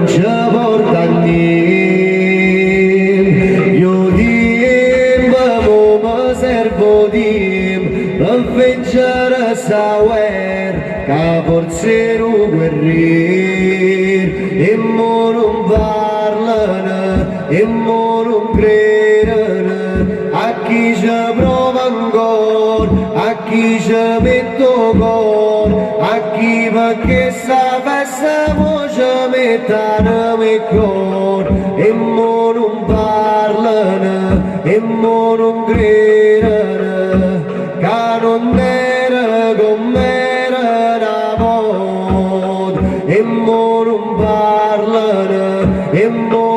ci portannim, io dim, ma servo dim, per vincere sta guerra, che forse un guerrier, e mo non parlano, e mo non credono, a chi ci prova ancora, a chi ci mette cuore, a chi perché sta festa mo ci mettono il cuore, e mo non parlano, e mo non credono, che non era come era una volta, e mo non parlano, e mo